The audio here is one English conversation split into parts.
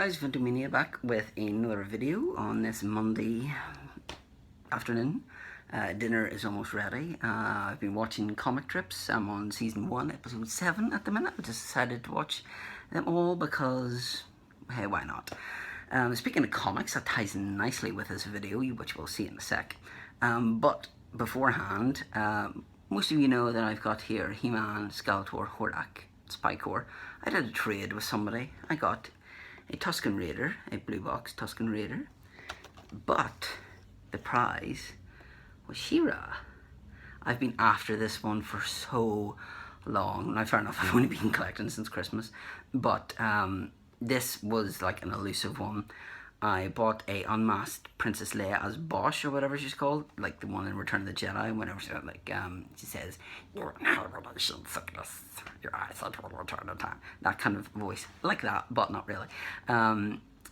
guys, Vintomania back with another video on this Monday afternoon. Dinner is almost ready. I've been watching comic trips. I'm on season 1, episode 7 at the minute. I just decided to watch them all because, hey, why not? Speaking of comics, that ties in nicely with this video, which we'll see in a sec. But beforehand, most of you know that I've got here He-Man, Skeletor, Hordak, Spycore. I did a trade with somebody. I got a Tusken Raider, a blue box Tusken Raider, but the prize was She-Ra. I've been after this one for so long. Now, fair enough, I've only been collecting since Christmas, but this was like an elusive one. I bought a unmasked Princess Leia as Bosch, or whatever she's called, like the one in Return of the Jedi, whenever she, she says, "You're an revelation sickness, your eyesight will return to time." That kind of voice, like that, but not really.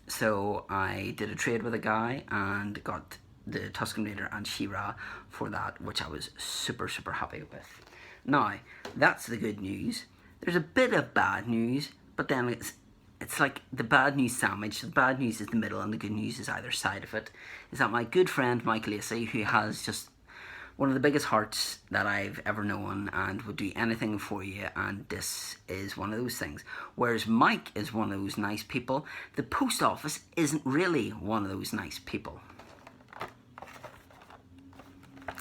So I did a trade with a guy and got the Tusken Raider and She-Ra for that, which I was super, super happy with. Now, that's the good news. There's a bit of bad news, but then it's like the bad news sandwich. The bad news is the middle and the good news is either side of it. Is that my good friend Mike Lacey, who has just one of the biggest hearts that I've ever known and would do anything for you, and this is one of those things. Whereas Mike is one of those nice people, the post office isn't really one of those nice people.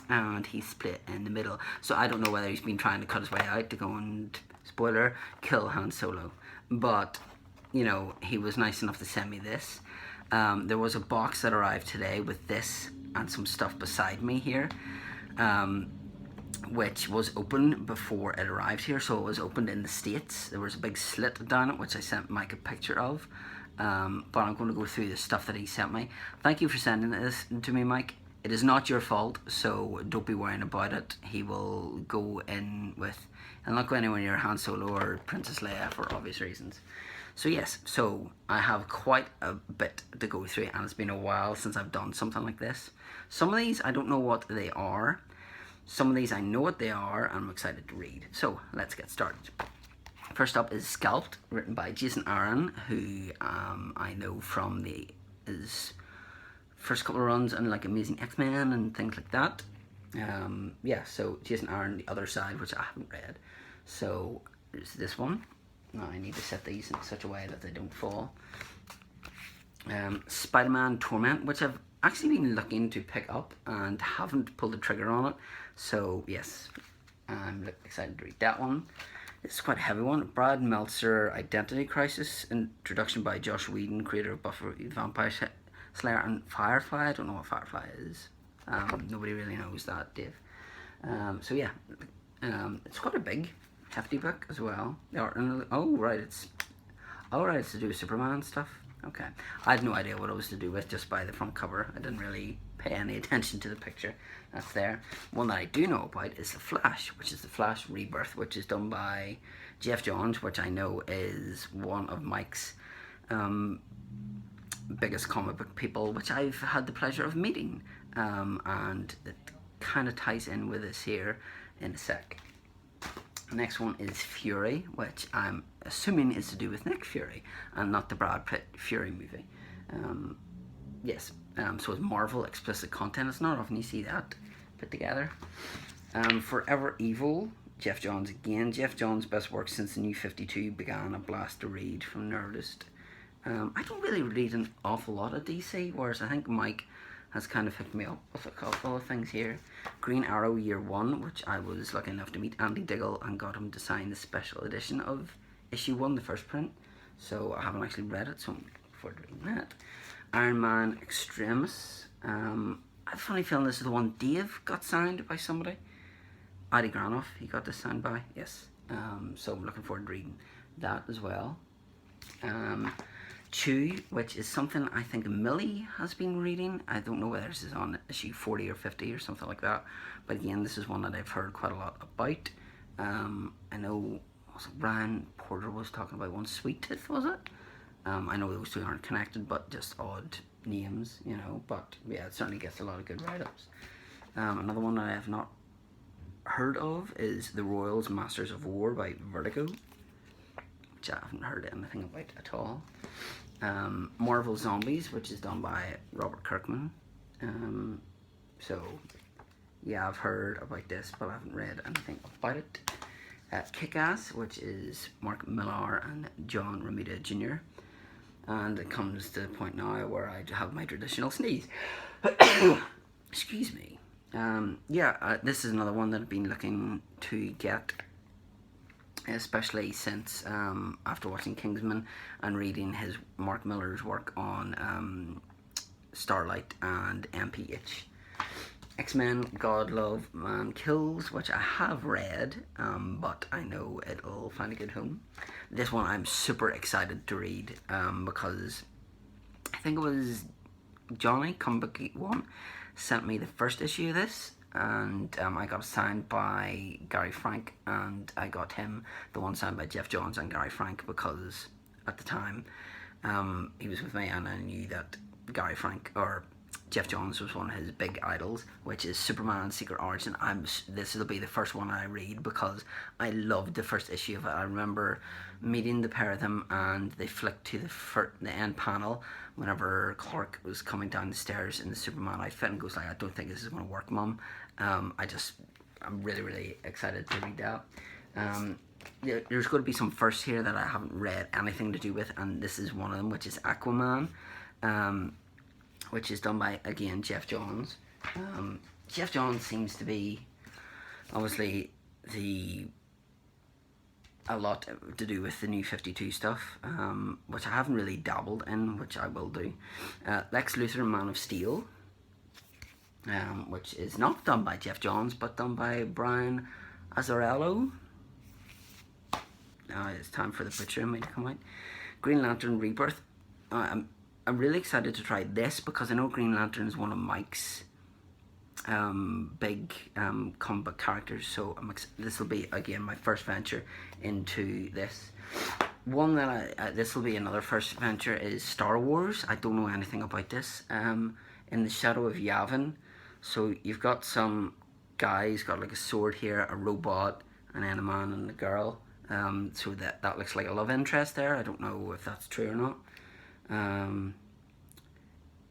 And he's split in the middle. So I don't know whether he's been trying to cut his way out to go and, spoiler, kill Han Solo. But you know, he was nice enough to send me this. There was a box that arrived today with this and some stuff beside me here, which was open before it arrived here. So it was opened in the States. There was a big slit down it, which I sent Mike a picture of. But I'm going to go through the stuff that he sent me. Thank you for sending this to me, Mike. It is not your fault, so don't be worrying about it. He will go in with, he'll not go anywhere near Han Solo or Princess Leia for obvious reasons. So yes, so I have quite a bit to go through, and it's been a while since I've done something like this. Some of these I don't know what they are. Some of these I know what they are, and I'm excited to read. So let's get started. First up is Scalped, written by Jason Aaron, who I know from his first couple of runs and like Amazing X-Men and things like that. Yeah, so Jason Aaron, The Other Side, which I haven't read. So there's this one. Now I need to set these in such a way that they don't fall. Spider-Man Torment, which I've actually been looking to pick up and haven't pulled the trigger on it. So yes, I'm excited to read that one. It's quite a heavy one. Brad Meltzer, Identity Crisis, introduction by Josh Whedon, creator of Buffy the Vampire Slayer and Firefly. I don't know what Firefly is. Nobody really knows that, Dave. So yeah, it's quite a big, hefty book as well. Oh right, it's to do with Superman stuff. Okay, I had no idea what it was to do with just by the front cover. I didn't really pay any attention to the picture that's there. One that I do know about is The Flash, which is The Flash Rebirth, which is done by Geoff Johns, which I know is one of Mike's biggest comic book people, which I've had the pleasure of meeting, and it kind of ties in with this here in a sec. Next one is Fury, which I'm assuming is to do with Nick Fury and not the Brad Pitt Fury movie. Yes, so it's Marvel explicit content. It's not often you see that put together. Forever Evil, Geoff Johns again. Geoff Johns' best work since the New 52 began, a blast to read from Nerdist. I don't really read an awful lot of DC, whereas I think Mike has kind of hooked me up with a couple of things here. Green Arrow Year 1, which I was lucky enough to meet Andy Diggle and got him to sign the special edition of issue 1, the first print. So I haven't actually read it, so I'm looking forward to reading that. Iron Man Extremis. I have a funny feeling this is the one Dave got signed by somebody. Adi Granoff, he got this signed by, yes. So I'm looking forward to reading that as well. Chew, which is something I think Millie has been reading. I don't know whether this is on issue 40 or 50 or something like that. But again, this is one that I've heard quite a lot about. I know Ryan Porter was talking about one, Sweet Tooth, was it? I know those two aren't connected, but just odd names, you know. But yeah, it certainly gets a lot of good write-ups. Another one that I have not heard of is The Royals Masters of War by Vertigo, which I haven't heard anything about at all. Marvel Zombies, which is done by Robert Kirkman. So yeah, I've heard about this, but I haven't read anything about it. Kick-Ass, which is Mark Millar and John Romita Jr. And it comes to the point now where I have my traditional sneeze. Excuse me. This is another one that I've been looking to get, especially since after watching Kingsman and reading Mark Millar's work on Starlight and MPH. X-Men God, Love, Man Kills, which I have read, but I know it'll find a good home. This one I'm super excited to read because I think it was Johnny Comeback One sent me the first issue of this, and I got it signed by Gary Frank, and I got him the one signed by Jeff Johns and Gary Frank because at the time he was with me and I knew that Gary Frank or Jeff Johns was one of his big idols, which is Superman Secret Origin. This will be the first one I read because I loved the first issue of it. I remember meeting the pair of them and they flicked to the end panel whenever Clark was coming down the stairs in the Superman outfit and goes like, I don't think this is going to work, Mum. I'm really, really excited to read that. There's going to be some firsts here that I haven't read anything to do with, and this is one of them, which is Aquaman. Which is done by, again, Jeff Johns. Jeff Johns seems to be, obviously, a lot to do with the New 52 stuff, which I haven't really dabbled in, which I will do. Lex Luthor, Man of Steel, which is not done by Jeff Johns, but done by Brian Azzarello. It's time for the picture of me to come out. Green Lantern Rebirth. I'm really excited to try this because I know Green Lantern is one of Mike's big comic book characters, so this will be again my first venture into this. One that this will be another first venture is Star Wars. I don't know anything about this. In the Shadow of Yavin, so you've got some guy who's got like a sword here, a robot, and then a man and a girl. So that looks like a love interest there. I don't know if that's true or not.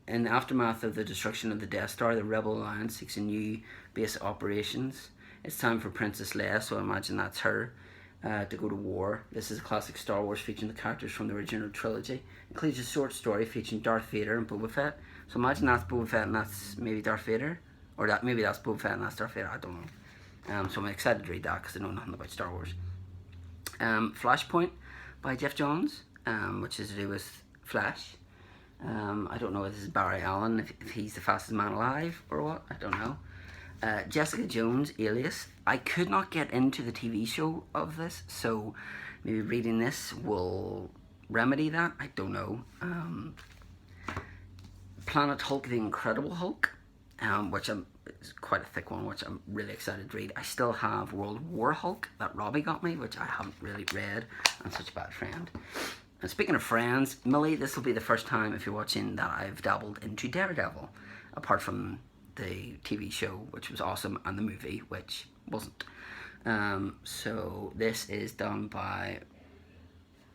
In the aftermath of the destruction of the Death Star, the Rebel Alliance seeks a new base of operations. It's time for Princess Leia, so I imagine that's her, to go to war. This is a classic Star Wars featuring the characters from the original trilogy. It includes a short story featuring Darth Vader and Boba Fett. So imagine that's Boba Fett and that's maybe Darth Vader. Or maybe that's Boba Fett and that's Darth Vader, I don't know. So I'm excited to read that because I know nothing about Star Wars. Flashpoint by Jeff Johns, which is to do with Flash. I don't know if this is Barry Allen, if he's the fastest man alive or what, I don't know. Jessica Jones, Alias. I could not get into the TV show of this, so maybe reading this will remedy that, I don't know. Planet Hulk, The Incredible Hulk, which is quite a thick one, which I'm really excited to read. I still have World War Hulk that Robbie got me, which I haven't really read. I'm such a bad friend. And speaking of friends, Millie, this will be the first time, if you're watching, that I've dabbled into Daredevil, apart from the TV show, which was awesome, and the movie, which wasn't. So this is done by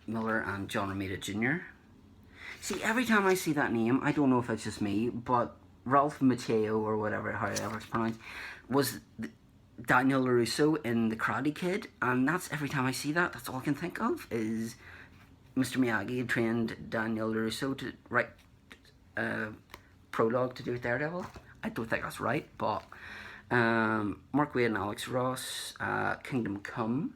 Miller and John Romita Jr. See, every time I see that name, I don't know if it's just me, but Ralph Macchio, or whatever, however it's pronounced, was Daniel LaRusso in The Karate Kid, and that's every time I see that, that's all I can think of, is Mr. Miyagi trained Daniel LaRusso to write a prologue to do with Daredevil. I don't think that's right, but Mark Waid and Alex Ross, Kingdom Come,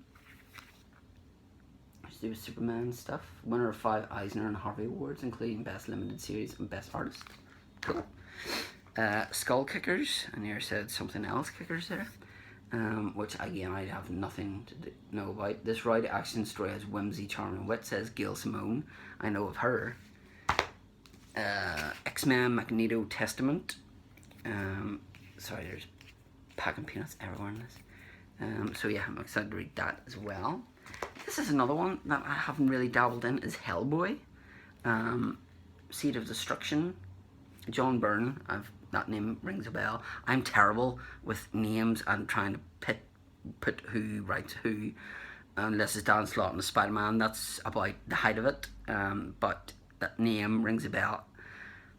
which is to do with Superman stuff. Winner of 5 Eisner and Harvey Awards, including Best Limited Series and Best Artist. Cool. Skull Kickers, and here said something else kickers there. Which again I have nothing to know about. This ride action story has whimsy, charm and wit, says Gail Simone. I know of her. X-Men Magneto Testament. Sorry, there's packing peanuts everywhere in this. So yeah, I'm excited to read that as well. This is another one that I haven't really dabbled in, is Hellboy. Seed of Destruction. John Byrne, that name rings a bell. I'm terrible with names and trying to put who writes who, unless it's Dan Slott and Spider-Man. That's about the height of it. But that name rings a bell.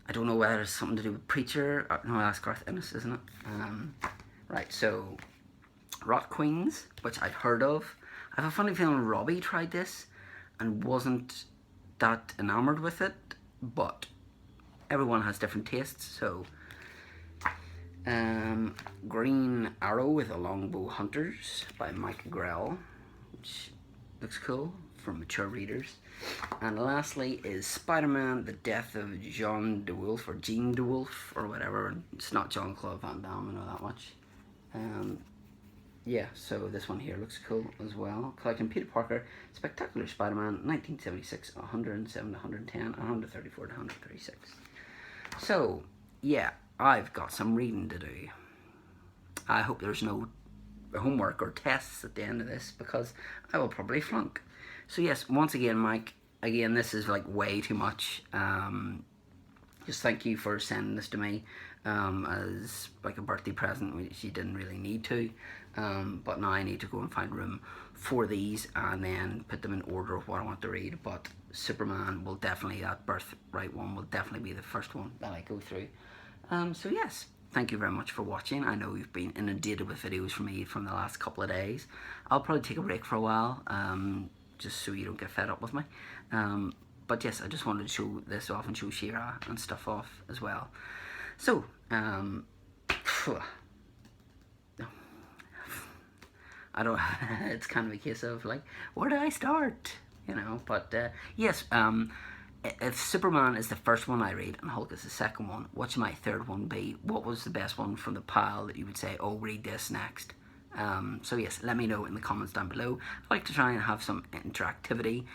I don't know whether it's something to do with Preacher. No, that's Garth Ennis, isn't it? Right, so Rot Queens, which I'd heard of. I have a funny feeling Robbie tried this and wasn't that enamoured with it, but everyone has different tastes, so Green Arrow with a Longbow Hunters by Mike Grell, which looks cool for mature readers. And lastly is Spider-Man, The Death of Jean DeWolf, or Jean DeWolf, or whatever. It's not Jean-Claude Van Damme, I know that much. Yeah, so this one here looks cool as well. Collecting Peter Parker, Spectacular Spider-Man, 1976, 107 to 110, 134 to 136. So, yeah, I've got some reading to do. I hope there's no homework or tests at the end of this, because I will probably flunk. So yes, once again, Mike, again, this is like way too much. Just thank you for sending this to me as like a birthday present, which you didn't really need to. But now I need to go and find room for these and then put them in order of what I want to read. But Superman will definitely, that birthright one will definitely be the first one that I go through. So yes, thank you very much for watching. I know you've been inundated with videos from me from the last couple of days. I'll probably take a break for a while, just so you don't get fed up with me. But yes, I just wanted to show this off and show She-Ra and stuff off as well. So, I don't, it's kind of a case of like, where do I start? You know, but yes, if Superman is the first one I read and Hulk is the second one, what should my third one be? What was the best one from the pile that you would say, oh, read this next? So yes, let me know in the comments down below. I like to try and have some interactivity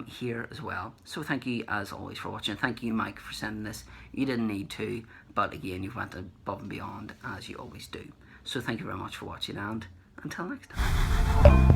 here as well. So thank you as always for watching. Thank you, Mike, for sending this. You didn't need to, but again, you've went above and beyond as you always do. So thank you very much for watching, and until next time.